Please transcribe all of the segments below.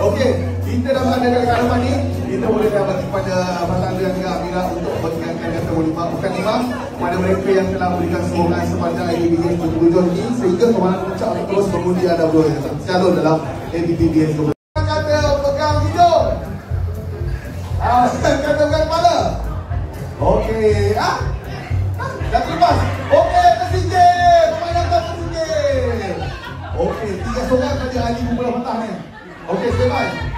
Okey, kita dah mengadakan kalaman ni. Kita boleh dapat kepada Abang Tanda dan juga Amira untuk mengingatkan kata bukan imam kepada mereka yang telah memberikan sokongan sepanjang ABPDS 2007 ini sehingga Kemenangan Puncak untuk terus mengundi anda berdua yang tercalon dalam ABPDS 2007. Kata pegang hidung. Kata pegang kepala. Okey, dah terlepas. Okey, tersinggir. Kebanyakan tersinggir. Okey, 3 sokongan saja Ali bola patah ni. Okey, standby.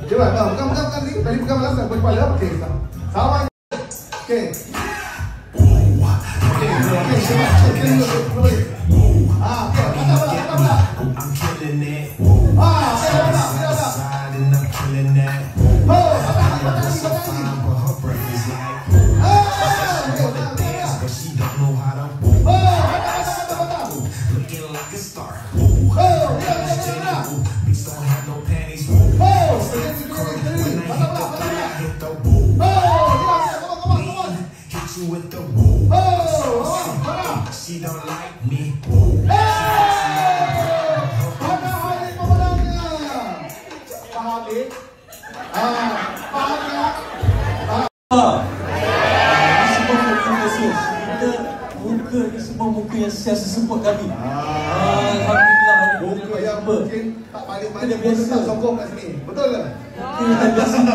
Cepat, pegang ni. Tadi pegang belas, buat kepala. Okey, sama. Okey. Okey, cepat. She don't like me. Muka ni semua muka yang sentiasa support kami. Alhamdulillah. Muka yang mungkin tak balik-balik pun tetap sokong kat sini. Betul ke? Dah biasa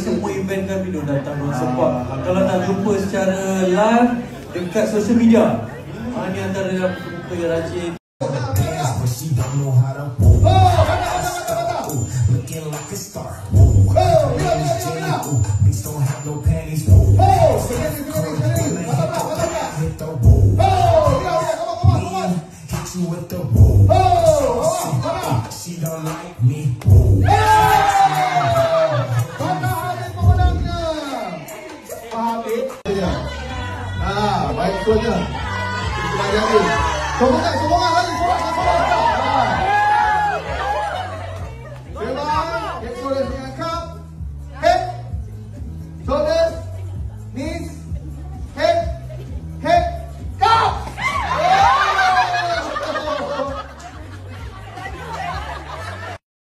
semua event kami dah datang dan support. Kalau nak jumpa secara live dekat social media, ni antara muka yang rajin. She don't like me. Baik betul. Kita jadi. Sokongan lagi. Terima. Get shoulders dengan cup. Head. Shoulders. Knees. Head. Cup.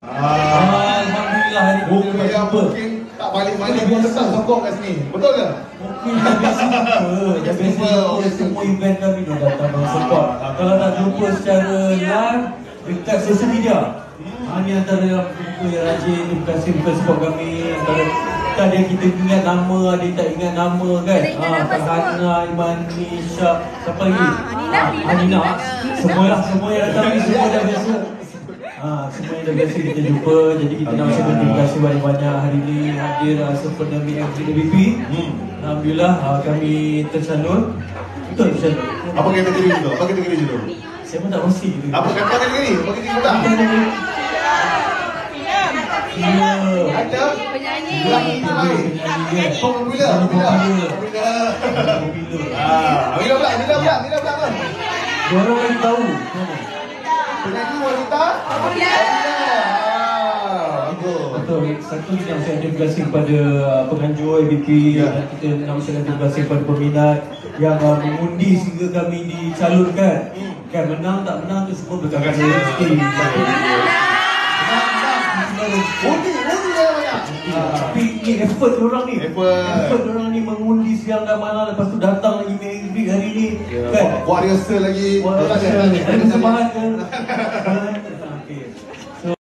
Alhamdulillah. Muka yang mungkin tak balik-balik pun tetap sokong kat sini. Betul ke? Mungkin dah biasa semua event kami dah datang dan support. Kalau nak jumpa secara live dekat social media, ni antara muka yang rajin. Terima kasih support kami. Ada yang kita ingat nama, ada yang tak ingat nama kan. Hana, Iman, Nisha, siapa lagi? Anina. Semua yang datang ni semua dah biasa. Semua yang dah biasa kita jumpa. Jadi kita nak ucapkan terima kasih banyak-banyak hari ni hadir sempena ABP. Alhamdulillah kami tercalon. Betul tercalon. Apa kategori dulu? Saya pun tak mesti gitu. Apa kategori? Apa kategori tak? Ada penyanyi. Popular. Bila pula. Diorang lagi tahu. Penyanyi wanita? Betul. Satu yang saya terima kasih kepada penganjur ABP. Kita nak ucapkan terima kasih kepada peminat yang mengundi sehingga kami dicalonkan. Kan menang tak menang tu semua bergantung rezeki. Tapi ni effort diorang ni. Effort diorang ni mengundi siang dan malam, lepas tu datang lagi maghrib hari ni. Kan? Buat rehearsal lagi. Ada sembahan kan?